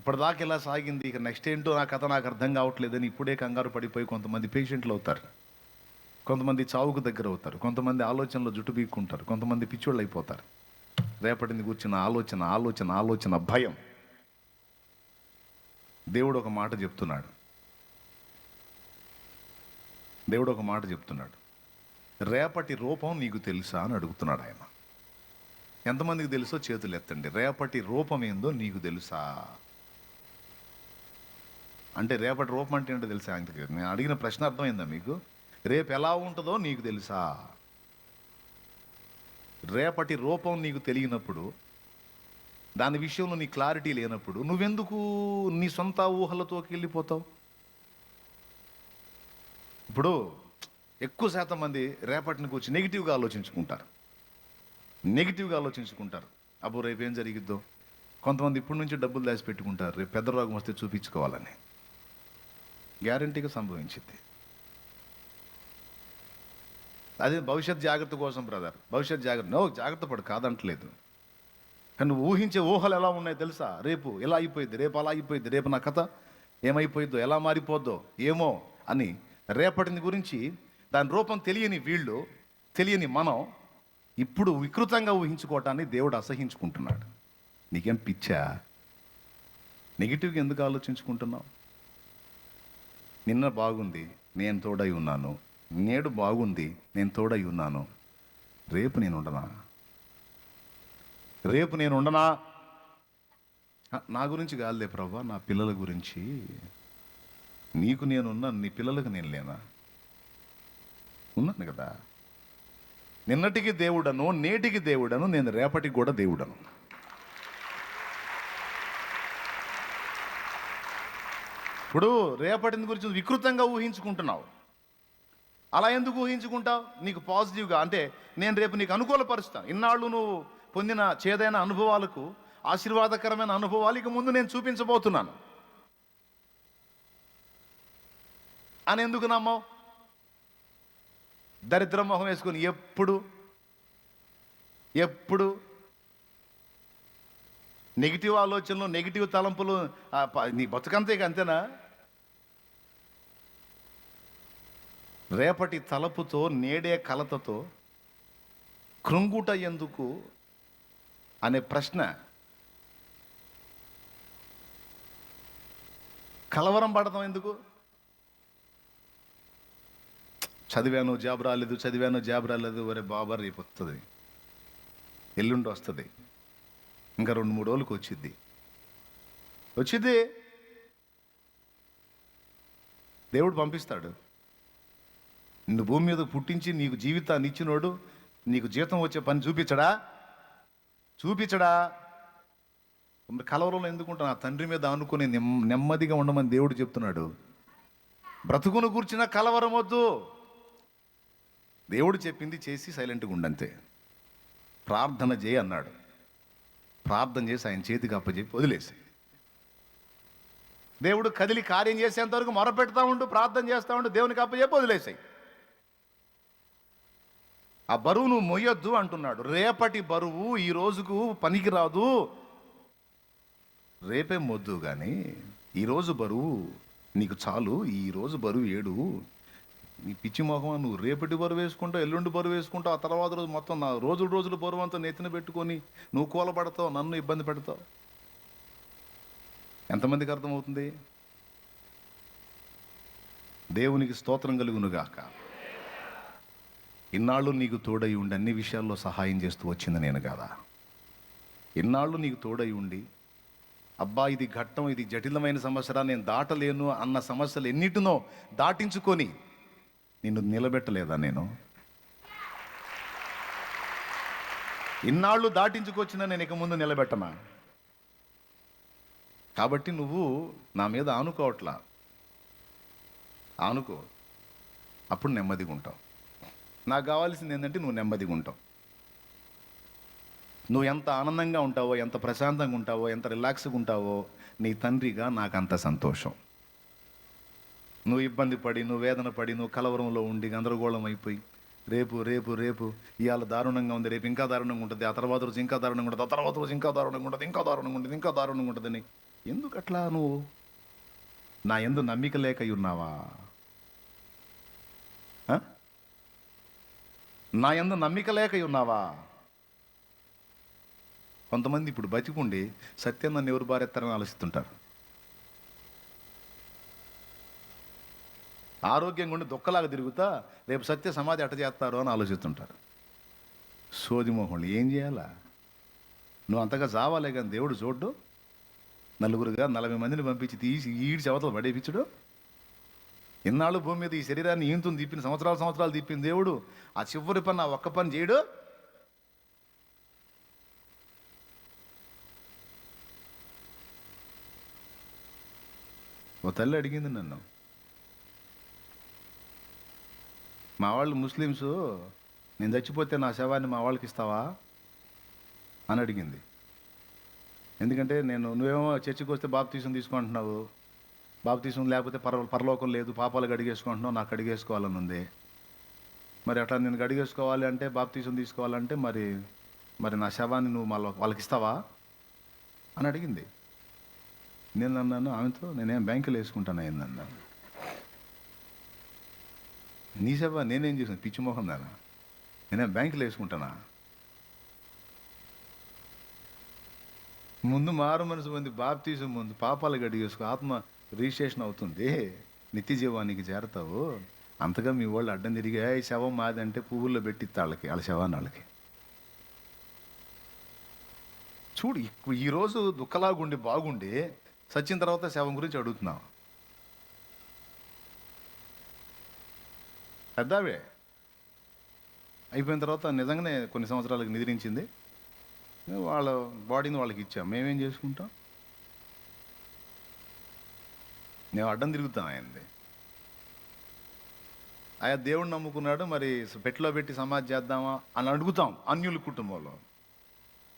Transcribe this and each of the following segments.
ఇప్పటిదాకా ఇలా సాగింది, ఇక నెక్స్ట్ ఏంటో నా కథ నాకు అర్థం కావట్లేదని ఇప్పుడే కంగారు పడిపోయి కొంతమంది పేషెంట్లు అవుతారు, కొంతమంది చావుకు దగ్గర అవుతారు, కొంతమంది ఆలోచనలో జుట్టు పీక్కుంటారు, కొంతమంది పిచ్చోళ్ళు అయిపోతారు. రేపటిని కూర్చున్న ఆలోచన ఆలోచన ఆలోచన భయం. దేవుడు ఒక మాట చెప్తున్నాడు, దేవుడు ఒక మాట చెప్తున్నాడు. రేపటి రూపం నీకు తెలుసా అని అడుగుతున్నాడు ఆయన. ఎంతమందికి తెలుసో చేతులు ఎత్తండి. రేపటి రూపం ఏందో నీకు తెలుసా అంటే, రేపటి రూపం అంటే ఏంటో తెలుసా ఆయనకి? నేను అడిగిన ప్రశ్న అర్థమైందా మీకు? రేపు ఎలా ఉంటుందో నీకు తెలుసా? రేపటి రూపం నీకు తెలియనప్పుడు, దాని విషయంలో నీ క్లారిటీ లేనప్పుడు నువ్వెందుకు నీ సొంత ఊహలతోకి వెళ్ళిపోతావు? ఇప్పుడు ఎక్కువ శాతం మంది రేపటిని కూర్చి నెగిటివ్గా ఆలోచించుకుంటారు. అబ్బో రేపు ఏం జరిగిద్దో. కొంతమంది ఇప్పటి నుంచి డబ్బులు దాచి పెట్టుకుంటారు, రేపు పెద్ద రోగం వస్తే చూపించుకోవాలని. గ్యారంటీగా సంభవించింది. అదే భవిష్యత్ జాగ్రత్త కోసం బ్రదర్, భవిష్యత్ జాగ్రత్త జాగ్రత్త పడు కాదంటలేదు, కానీ నువ్వు ఊహించే ఊహలు ఎలా ఉన్నాయి తెలుసా? రేపు ఎలా అయిపోయింది, రేపు అలా అయిపోయింది, రేపు నా కథ ఏమైపోయిద్దో, ఎలా మారిపోద్దో ఏమో అని రేపటిని గురించి దాని రూపం తెలియని వీళ్ళు, తెలియని మనం ఇప్పుడు వికృతంగా ఊహించుకోవటాన్ని దేవుడు అసహించుకుంటున్నాడు. నీకేం పిచ్చా? నెగిటివ్గా ఎందుకు ఆలోచించుకుంటున్నావు? నిన్న బాగుంది, నేను తోడై ఉన్నాను. నేడు బాగుంది, నేను తోడై ఉన్నాను. రేపు నేను ఉండనా? నా గురించి కాదులే ప్రభా, నా పిల్లల గురించి. నీకు నేనున్నా, నీ పిల్లలకు నేను లేనా? ఉన్నాను కదా. నిన్నటికి దేవుడను, నేటికి దేవుడను, నేను రేపటికి కూడా దేవుడను. ఇప్పుడు రేపటిని గురించి వికృతంగా ఊహించుకుంటున్నావు. అలా ఎందుకు ఊహించుకుంటావు? నీకు పాజిటివ్గా అంటే నేను రేపు నీకు అనుకూలపరుస్తాను. ఇన్నాళ్ళు నువ్వు పొందిన చేదైన అనుభవాలకు ఆశీర్వాదకరమైన అనుభవాలు ఇక ముందు నేను చూపించబోతున్నాను అని ఎందుకు నమ్మవు? దరిద్రం మొహం వేసుకొని ఎప్పుడు నెగిటివ్ ఆలోచనలు, నెగిటివ్ తలంపులు, నీ బతుకంతే అంతేనా? రేపటి తలపుతో, నేడే కలతతో కృంగుట ఎందుకు అనే ప్రశ్న, కలవరం పడతాం ఎందుకు? చదివాను జాబ్ రాలేదు, ఒరే బాబా రేపు వస్తుంది, ఎల్లుండి వస్తుంది, ఇంకా 2-3 రోజులకు వచ్చింది. దేవుడు పంపిస్తాడు. నిన్ను భూమి మీద పుట్టించి నీకు జీవితాన్ని ఇచ్చినోడు నీకు జీతం వచ్చే పని చూపించడా? కలవరంలో ఎందుకుంటా? నా తండ్రి మీద అనుకుని నెమ్మదిగా ఉండమని దేవుడు చెప్తున్నాడు. బ్రతుకును కూర్చిన కలవరం వద్దు. దేవుడు చెప్పింది చేసి సైలెంట్గా ఉండంతే. ప్రార్థన చేయి అన్నాడు. ప్రార్థన చేసి ఆయన చేతికి అప్పచెప్పి వదిలేసి, దేవుడు కదిలి కార్యం చేసేంత వరకు మొరపెడతా ఉండు, ప్రార్థన చేస్తూ ఉండు, దేవునికి అప్పచెప్పి వదిలేసాయి. ఆ బరువు నువ్వు మొయ్యొద్దు అంటున్నాడు. రేపటి బరువు ఈ రోజుకు పనికిరాదు. రేపే మొద్దు కానీ ఈరోజు బరువు నీకు చాలు. ఈరోజు బరువు ఏడు. నీ పిచ్చి మొహం, నువ్వు రేపటి బరువు వేసుకుంటావు, ఎల్లుండి బరువు వేసుకుంటావు, ఆ తర్వాత రోజు మొత్తం నా రోజులు బరువు అంతా నెత్తిన పెట్టుకొని నువ్వు కూలబడతావు, నన్ను ఇబ్బంది పెడతావు. ఎంతమందికి అర్థమవుతుంది? దేవునికి స్తోత్రం కలుగునుగాక. ఇన్నాళ్ళు నీకు తోడై ఉండి అన్ని విషయాల్లో సహాయం చేస్తూ వచ్చింది నేను కదా. ఇన్నాళ్ళు నీకు తోడై ఉండి, అబ్బా ఇది ఘట్టం, ఇది జటిలమైన సమస్య, నేను దాటలేను అన్న సమస్యలు ఎన్నిటినో దాటించుకొని నిన్ను నిలబెట్టలేదా నేను? ఇన్నాళ్ళు దాటించుకొచ్చినా నేను ఇక ముందు నిలబెట్టనా? కాబట్టి నువ్వు నా మీద ఆనుకోవట్లా. ఆనుకో, అప్పుడు నెమ్మదిగా ఉంటావు. నాకు కావాల్సింది ఏంటంటే నువ్వు నెమ్మదిగా ఉంటావు. నువ్వు ఎంత ఆనందంగా ఉంటావో, ఎంత ప్రశాంతంగా ఉంటావో, ఎంత రిలాక్స్గా ఉంటావో, నీ తండ్రిగా నాకు అంత సంతోషం. నువ్వు ఇబ్బంది పడి, నువ్వు వేదన పడి, నువ్వు కలవరంలో ఉండి గందరగోళం అయిపోయి రేపు ఇవాళ దారుణంగా ఉంది, రేపు ఇంకా దారుణంగా ఉంటుంది, ఆ తర్వాత రోజు ఇంకా దారుణంగా ఉంటుంది, ఆ తర్వాత రోజు ఇంకా దారుణంగా ఉంటుంది, ఇంకా దారుణంగా ఉంటుందని ఎందుకు అట్లా నువ్వు నా యందు నమ్మిక లేక ఉన్నావా? ఆ? నా యందు నమ్మిక లేక ఉన్నావా? కొంతమంది ఇప్పుడు బతికుండి సత్యం నన్ను ఎవరు బారెత్తారని ఆలోచిస్తుంటారు. ఆరోగ్యంగా ఉండి దుఃఖలాగా తిరుగుతా రేపు సత్య సమాధి అట్ట చేస్తారు అని ఆలోచిస్తుంటారు. సోదిమోహంలు ఏం చేయాలా? నువ్వు అంతగా చావాలే కానీ దేవుడు చూడ్డు. నలుగురుగా 40 మందిని పంపించి తీసి ఈడ్చి అవతల పడేపించడు. ఇన్నాళ్ళు భూమి మీద ఈ శరీరాన్ని ఈంతుని తిప్పిన సంవత్సరాలు తిప్పిన దేవుడు ఆ చివరి పని ఆ ఒక్క పని చేయడు. ఓ తల్లి అడిగింది నన్ను, మా వాళ్ళు ముస్లిమ్స్, నేను చచ్చిపోతే నా శవాన్ని మా వాళ్ళకి ఇస్తావా అని అడిగింది. ఎందుకంటే నువ్వేమో చర్చికి వస్తే బాప్తీసం తీసుకుంటున్నావు, బాప్తీసం లేకపోతే పరలోకం లేదు, పాపాలు గడిగేసుకుంటున్నావు, నాకు గడిగేసుకోవాలని ఉంది. మరి అట్లా నేను గడిగేసుకోవాలి అంటే బాప్తీసం తీసుకోవాలంటే మరి నా శవాన్ని నువ్వు మళ్ళీ వాళ్ళకి ఇస్తావా అని అడిగింది. నేను అన్నాను ఆమెతో, నేనేం బ్యాంకులో వేసుకుంటాను అయిందన్నాను. నీ శవ నేనేం చేసాను పిచ్చిమోహం దానా, నేనేం బ్యాంకులో వేసుకుంటానా? ముందు మారు మనసు పొంది బాప్తీసం ముందు పాపాలు గడిగేసుకో, ఆత్మ రిజిస్ట్రేషన్ అవుతుంది, నిత్య జీవానికి చేరతావు. అంతగా మీ వాళ్ళు అడ్డం తిరిగి ఈ శవం మాది అంటే పువ్వుల్లో పెట్టిస్తా వాళ్ళ శవాన్ని వాళ్ళకి. చూడు, ఈరోజు దుఃఖలాగుండి బాగుండి సచ్చిన తర్వాత శవం గురించి అడుగుతున్నావు. పెద్దావే అయిపోయిన తర్వాత నిజంగానే కొన్ని సంవత్సరాలకు నిద్రించింది, వాళ్ళ బాడీని వాళ్ళకి ఇచ్చాం. మేమేం చేసుకుంటాం? మేము అడ్డం తిరుగుతాం ఆయనది. ఆయా దేవుడిని నమ్ముకున్నాడు, మరి పెట్టిలో పెట్టి సమాధి చేద్దామా అని అడుగుతాం. అన్యుల కుటుంబంలో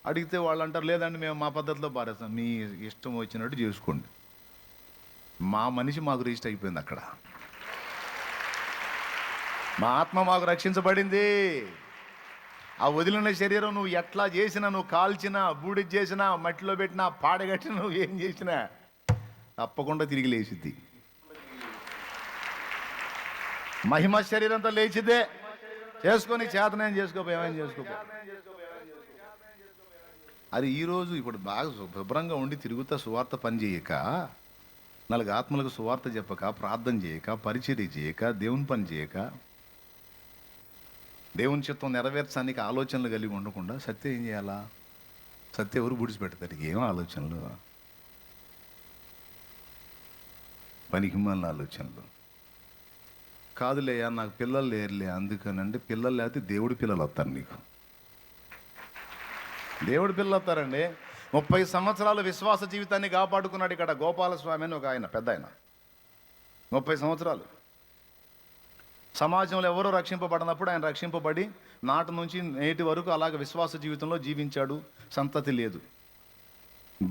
అడిగితే వాళ్ళు అంటారు, లేదండి మేము మా పద్ధతిలో పారేస్తాం. మీ ఇష్టం వచ్చినట్టు చేసుకోండి. మా మనిషి మాకు రిజిస్టర్ అయిపోయింది అక్కడ. మా ఆత్మ మాకు రక్షించబడింది. ఆ వదిలిన శరీరం నువ్వు ఎట్లా చేసినా, నువ్వు కాల్చినా, బూడిద చేసినా, మట్టిలో పెట్టినా, పాడగట్టినా, నువ్వు ఏం చేసినా తప్పకుండా తిరిగి లేచిద్ది. మహిమ శరీరంతో లేచిద్దే. చేసుకొని చేతనేం చేసుకోపో, ఏమైనా చేసుకోపో. అది ఈరోజు ఇప్పుడు బాగా శుభ్రంగా ఉండి తిరుగుతా సువార్త పని చేయక, 4 ఆత్మలకు సువార్త చెప్పక, ప్రార్థన చేయక, పరిచర్య చేయక, దేవుని పని చేయక, దేవుని చిత్తం నెరవేర్చడానికి ఆలోచనలు కలిగి ఉండకుండా సత్యం ఏం చేయాలా? సత్యం ఎవరు బుడిచిపెడతారు? ఏం ఆలోచనలు, పనికిమాలిన ఆలోచనలు. కాదులేయా నాకు పిల్లలు లేరులే అందుకనంటే, పిల్లలు లేకపోతే దేవుడి పిల్లలు వస్తారు నీకు. దేవుడి పిల్లలు వస్తారండి. 30 సంవత్సరాల విశ్వాస జీవితాన్ని కాపాడుకున్నాడు ఇక్కడ గోపాలస్వామి అని ఒక ఆయన, పెద్ద ఆయన. 30 సంవత్సరాలు సమాజంలో ఎవరో రక్షింపబడినప్పుడు ఆయన రక్షింపబడి నాటి నుంచి నేటి వరకు అలాగ విశ్వాస జీవితంలో జీవించాడు. సంతతి లేదు,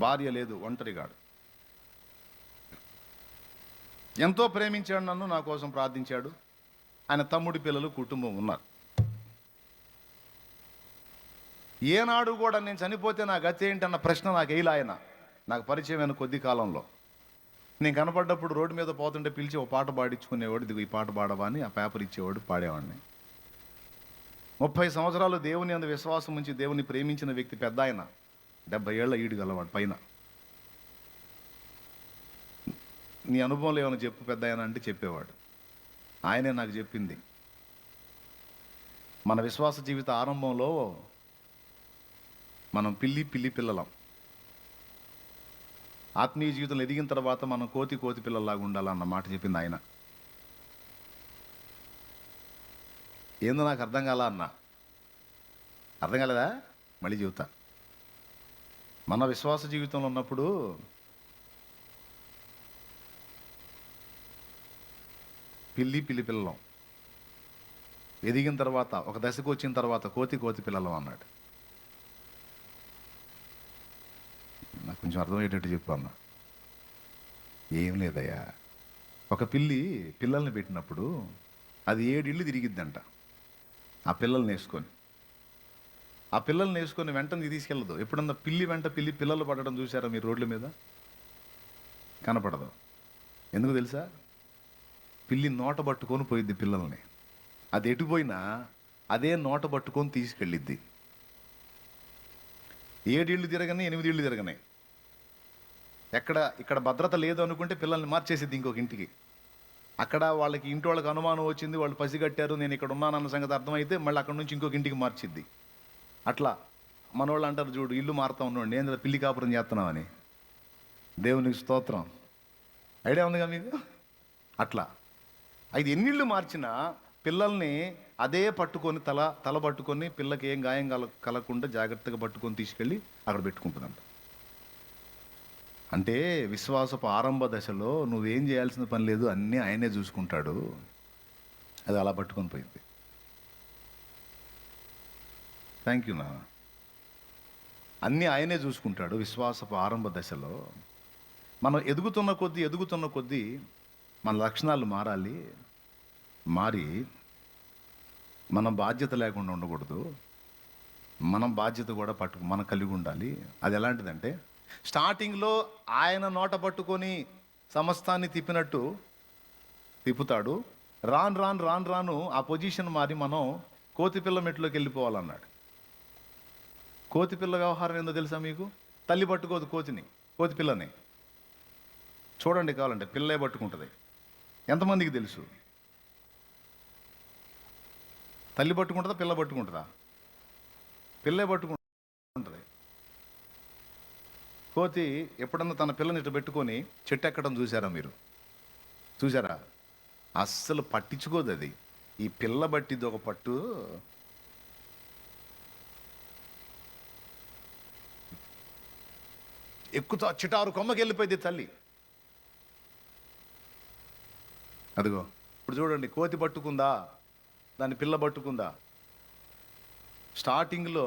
భార్య లేదు, ఒంటరిగాడు. ఎంతో ప్రేమించాడు నన్ను, నా కోసం ప్రార్థించాడు. ఆయన తమ్ముడి పిల్లలు, కుటుంబం ఉన్నారు. ఏనాడు కూడా నేను చనిపోతే నా గతి ఏంటన్న ప్రశ్న నాకు వేయలే ఆయన. నాకు పరిచయమైన కొద్ది కాలంలో నేను కనపడ్డప్పుడు రోడ్డు మీద పోతుంటే పిలిచి ఓ పాట పాడించుకునేవాడు. ఇదిగో ఈ పాట పాడవా అని ఆ పేపర్ ఇచ్చేవాడు, పాడేవాడిని. 30 సంవత్సరాలు దేవుని అందు విశ్వాసం ఉంచి దేవుని ప్రేమించిన వ్యక్తి పెద్ద ఆయన, 70 ఏళ్ల ఈడు గలవాడు పైన. నీ అనుభవంలో ఏమైనా చెప్పు పెద్ద ఆయన అంటే చెప్పేవాడు. ఆయనే నాకు చెప్పింది, మన విశ్వాస జీవిత ఆరంభంలో మనం పిల్లి పిల్లలం, ఆత్మీయ జీవితంలో ఎదిగిన తర్వాత మనం కోతి పిల్లల్లాగా ఉండాలన్న మాట చెప్పింది ఆయన. ఏందో నాకు అర్థం కాలా అన్న. అర్థం కాలేదా? మళ్ళీ చెబుతా. మన విశ్వాస జీవితంలో ఉన్నప్పుడు పిల్లి పిల్లలం, ఎదిగిన తర్వాత ఒక దశకు వచ్చిన తర్వాత కోతి పిల్లలం అన్నాడు. నాకు కొంచెం అర్థమయ్యేటట్టు చెప్పు అన్న. ఏం లేదయ్యా, ఒక పిల్లల్ని పెట్టినప్పుడు అది 7 ఇళ్ళు తిరిగిద్దంట. ఆ పిల్లల్ని వేసుకొని వెంటనే తీసుకెళ్ళదు. ఎప్పుడన్నా పిల్లి వెంట పిల్లలు పడడం చూసారా మీరు రోడ్ల మీద? కనపడదు. ఎందుకు తెలుసా? పిల్లి నోట పట్టుకొని పోయిద్ది పిల్లల్ని. అది ఎటుపోయినా అదే నోట పట్టుకొని తీసుకెళ్ళిద్ది. 7 ఇళ్ళు తిరగని 8 ఇళ్ళు తిరగని ఇక్కడ భద్రత లేదు అనుకుంటే పిల్లల్ని మార్చేసిద్ది ఇంకొక ఇంటికి. అక్కడ వాళ్ళకి ఇంటి వాళ్ళకి అనుమానం వచ్చింది, వాళ్ళు పసిగట్టారు నేను ఇక్కడ ఉన్నానన్న సంగతి అర్థమైతే మళ్ళీ అక్కడ నుంచి ఇంకొక ఇంటికి మార్చిద్ది. అట్లా మనోళ్ళు అంటారు చూడు, ఇల్లు మారుతా ఉన్నాడు, నేను పిల్లి కాపురం చేస్తున్నామని. దేవునికి స్తోత్రం. ఐడియా ఉందిగా మీకు? అట్లా అది ఎన్నిళ్ళు మార్చినా పిల్లల్ని అదే పట్టుకొని తల పట్టుకొని పిల్లకి ఏం గాయం కలగకుండా జాగ్రత్తగా పట్టుకొని తీసుకెళ్ళి అక్కడ పెట్టుకుంటుందంట. అంటే విశ్వాసపు ఆరంభ దశలో నువ్వేం చేయాల్సిన పని లేదు, అన్నీ ఆయనే చూసుకుంటాడు. అది అలా పట్టుకొని పోయింది. థ్యాంక్ యూ నా. అన్నీ ఆయనే చూసుకుంటాడు విశ్వాసపు ఆరంభ దశలో. మనం ఎదుగుతున్న కొద్దీ మన లక్షణాలు మారి మనం బాధ్యత లేకుండా ఉండకూడదు. మనం బాధ్యత కూడా మనం కలిగి ఉండాలి. అది ఎలాంటిదంటే, స్టార్టింగ్లో ఆయన నోట పట్టుకొని సమస్తాన్ని తిప్పినట్టు తిప్పుతాడు. రాను ఆ పొజిషన్ మారి మనం కోతిపిల్ల మెట్లోకి వెళ్ళిపోవాలన్నాడు. కోతిపిల్ల వ్యవహారం ఏందో తెలుసా మీకు? తల్లి పట్టుకోదు కోతిపిల్లని. చూడండి కావాలంటే, పిల్లే పట్టుకుంటుంది. ఎంతమందికి తెలుసు? తల్లి పట్టుకుంటుందా పిల్ల పట్టుకుంటుందా? పిల్లే పట్టుకుంటుంది. కోతి ఎప్పుడన్నా తన పిల్లని ఇటు పెట్టుకొని చెట్టు ఎక్కడం చూసారా? అస్సలు పట్టించుకోదు అది. ఈ పిల్ల బట్టిది ఒక పట్టు. ఎక్కుతా చిటారు కొమ్మకి వెళ్ళిపోయింది తల్లి. అదిగో ఇప్పుడు చూడండి, కోతి పట్టుకుందా, దాని పిల్ల పట్టుకుందా? స్టార్టింగ్లో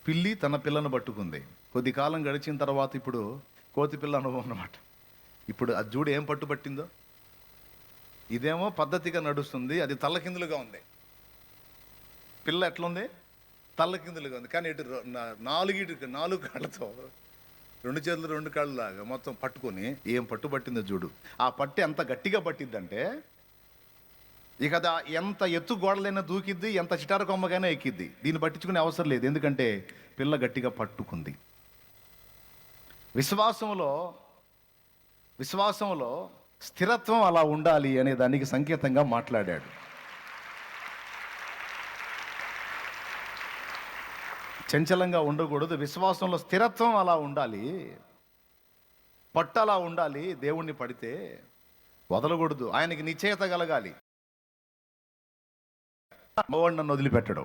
పిల్లి తన పిల్లను పట్టుకుంది. కొద్ది కాలం గడిచిన తర్వాత ఇప్పుడు కోతి పిల్ల అనుభవం అన్నమాట. ఇప్పుడు అది చూడు ఏం పట్టిందో. ఇదేమో పద్ధతిగా నడుస్తుంది, అది తల్లకిందులుగా ఉంది. పిల్ల ఎట్లుంది? తల్లకిందులుగా ఉంది. కానీ ఇటు 4 కాళ్ళతో 2 చేతులు 2 కాళ్ళు లాగా మొత్తం పట్టుకొని ఏం పట్టిందో చూడు. ఆ పట్టు ఎంత గట్టిగా పట్టిద్దంటే, ఇక ఎంత ఎత్తు గోడలైనా దూకిద్ది, ఎంత చిటారు కొమ్మకైనా ఎక్కిద్ది. దీన్ని పట్టించుకునే అవసరం లేదు, ఎందుకంటే పిల్ల గట్టిగా పట్టుకుంది. విశ్వాసంలో స్థిరత్వం అలా ఉండాలి అనే దానికి సంకేతంగా మాట్లాడాడు. చంచలంగా ఉండకూడదు, విశ్వాసంలో స్థిరత్వం అలా ఉండాలి, పట్టు అలా ఉండాలి. దేవుణ్ణి పడితే వదలకూడదు, ఆయనకి నిశ్చయత కలగాలి. అమ్మవాడు నన్ను వదిలిపెట్టడు,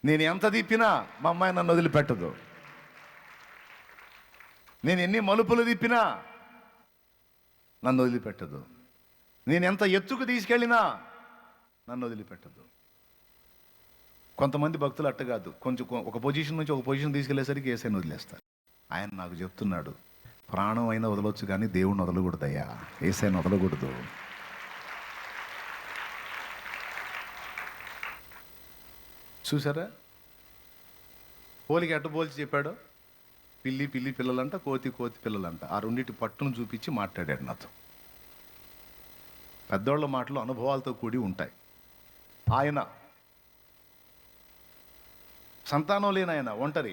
నేను ఎంత తిప్పినా మా అమ్మాయి నన్ను వదిలిపెట్టదు, నేను ఎన్ని మలుపులు తిప్పినా నన్ను వదిలిపెట్టదు, నేను ఎంత ఎత్తుకు తీసుకెళ్ళినా నన్ను వదిలిపెట్టదు. కొంతమంది భక్తులు అట్ట కాదు, కొంచెం ఒక పొజిషన్ నుంచి ఒక పొజిషన్ తీసుకెళ్లేసరికి యేసయ్యను వదిలేస్తారు. ఆయన నాకు చెప్తున్నాడు, ప్రాణం అయినా వదలొచ్చు కానీ దేవుణ్ణి వదలకూడదయ్యా, యేసయ్యను వదలకూడదు. చూసారా పోలికి ఎట్ట పోల్చి చెప్పాడు? పిల్లి పిల్లలంట, కోతి పిల్లలంట. ఆ రెండింటి పట్టును చూపించి మాట్లాడాడు నాతో. పెద్దోళ్ళ మాటలు అనుభవాలతో కూడి ఉంటాయి. ఆయన సంతానం లేని ఆయన, ఒంటరి.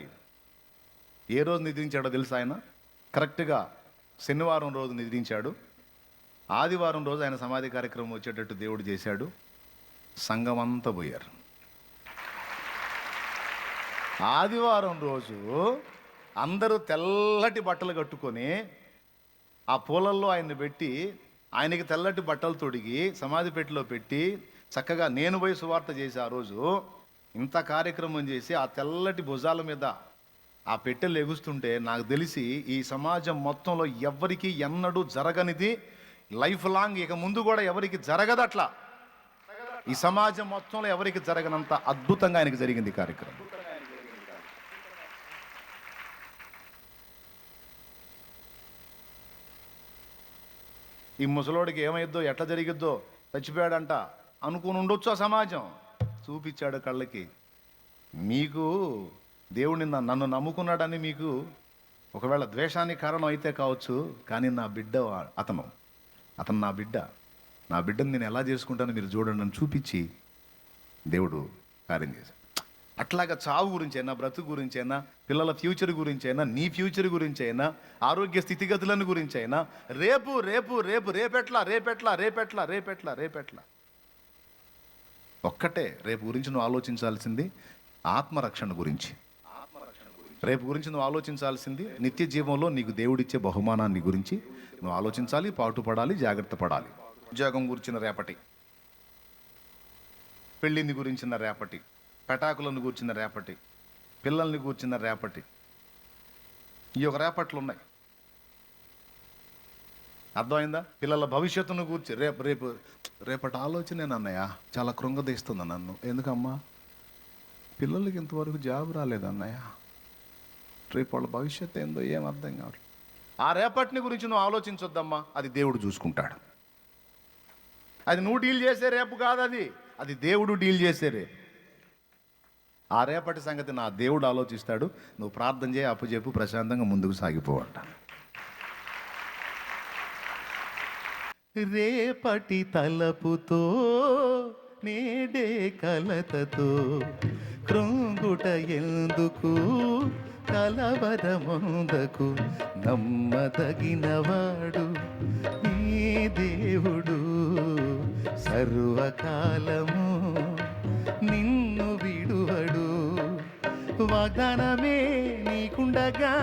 ఏ రోజు నిద్రించాడో తెలుసా? ఆయన కరెక్ట్గా శనివారం రోజు నిద్రించాడు. ఆదివారం రోజు ఆయన సమాధి కార్యక్రమం వచ్చేటట్టు దేవుడు చేశాడు. సంఘం అంతా పోయారు. ఆదివారం రోజు అందరూ తెల్లటి బట్టలు కట్టుకొని ఆ పూలల్లో ఆయన్ని పెట్టి, ఆయనకి తెల్లటి బట్టలు తొడిగి సమాధి పెట్టిలో పెట్టి చక్కగా నేను పోయి సువార్త చేసి ఆ రోజు ఇంత కార్యక్రమం చేసి ఆ తెల్లటి భుజాల మీద ఆ పెట్టెలు ఎగుస్తుంటే నాకు తెలిసి ఈ సమాజం మొత్తంలో ఎవరికి ఎన్నడూ జరగనిది, లైఫ్ లాంగ్ ఇక ముందు కూడా ఎవరికి జరగదు అట్లా. ఈ సమాజం మొత్తంలో ఎవరికి జరగనంత అద్భుతంగా ఆయనకి జరిగింది కార్యక్రమం. ఈ ముసలోడికి ఏమైద్దో, ఎట్లా జరిగిద్దో, చచ్చిపోయాడంట అనుకుని ఉండొచ్చు ఆ సమాజం. చూపించాడు కళ్ళకి. మీకు దేవుడిని నన్ను నమ్ముకున్నాడని మీకు ఒకవేళ ద్వేషానికి కారణం అయితే కావచ్చు, కానీ నా బిడ్డ అతను నా బిడ్డ, నా బిడ్డను నేను ఎలా చేసుకుంటానో మీరు చూడండి అని చూపించి దేవుడు కార్యం చేశాడు. అట్లాగా చావు గురించి అయినా, బ్రతుకు గురించి అయినా, పిల్లల ఫ్యూచర్ గురించి అయినా, నీ ఫ్యూచర్ గురించి అయినా, ఆరోగ్య స్థితిగతులను గురించి అయినా, రేపు రేపు రేపు రేపెట్లా రేపెట్లా రేపెట్లా రేపెట్లా రేపెట్లా ఒక్కటే రేపు గురించి నువ్వు ఆలోచించాల్సింది ఆత్మరక్షణ గురించి. రేపు గురించి నువ్వు ఆలోచించాల్సింది నిత్య జీవంలో నీకు దేవుడిచ్చే బహుమానాన్ని గురించి నువ్వు ఆలోచించాలి, పాటుపడాలి, జాగ్రత్త పడాలి. ఉద్యోగం గురించిన రేపటి, పెళ్ళిని గురించిన రేపటి, పెటాకులను కూర్చిన రేపటి, పిల్లల్ని కూర్చిన రేపటి, ఈ ఒక రేపట్లు ఉన్నాయి. అర్థమైందా? పిల్లల భవిష్యత్తును కూర్చి రేపటి ఆలోచనేనన్నయ్య చాలా కృంగదీస్తుంది నన్ను. ఎందుకమ్మా? పిల్లలకి ఇంతవరకు జాబ్ రాలేదన్నయ్య, రేపు వాళ్ళ భవిష్యత్తు ఏందో ఏం అర్థం కావట్లేదు. ఆ రేపటిని గురించి నువ్వు ఆలోచించొద్దమ్మా, అది దేవుడు చూసుకుంటాడు. అది నువ్వు డీల్ చేసే రేపు కాదు, అది దేవుడు డీల్ చేసే రేపు. ఆ రేపటి సంగతి నా దేవుడు ఆలోచిస్తాడు. నువ్వు ప్రార్థన చేయి, అప్పుచెప్పు, ప్రశాంతంగా ముందుకు సాగిపోవంట. రేపటి తలపుతో నేడే కలతతో కృంగుట ఎందుకు, కలవరముందకు, నమ్మదగినవాడు ఈ దేవుడు, సర్వకాలము నిన్ను విడువడు. వాగ్దానమే నీకుండగా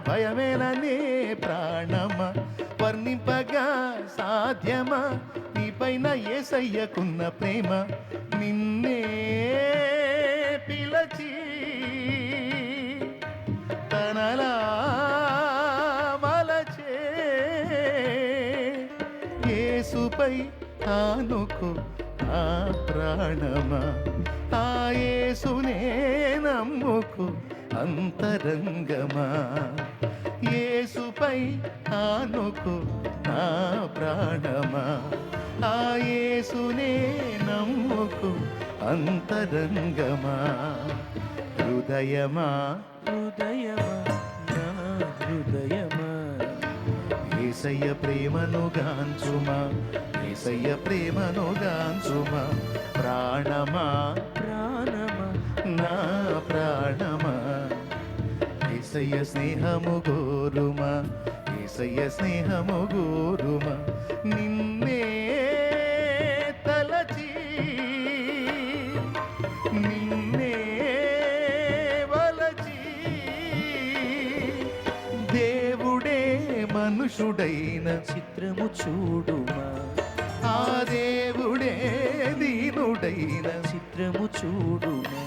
భయమేలనే ప్రాణమా, వర్ణింపగా సాధ్యమా నీపైన యేసయ్యకున్న ప్రేమ. నిన్నే పిలచి తనలా మలచే యేసుపై ఆనుకో ఆ ప్రాణమా, ఆ యేసునే నమ్ముకో అంతరంగమా. యేసుపై ఆనుకో ఆ ప్రాణమా, ఆ యేసునే నమ్ముకో అంతరంగమా. హృదయమా హృదయమా నా హృదయమా, యేసయ్య ప్రేమను గాంచుమా, యేసయ్య ప్రేమను గాంచుమా. ప్రాణమా ప్రాణమా నా ప్రాణమా, యేసయ్య స్నేహము గోరుమా, యేసయ్య స్నేహము గోరుమా. నిన్నే తలచి నిన్నే వలచి, దేవుడే మనుషుడైన చిత్రము చూడుమా, ఆ దేవుడే దీనుడైన చిత్రము చూడుమా.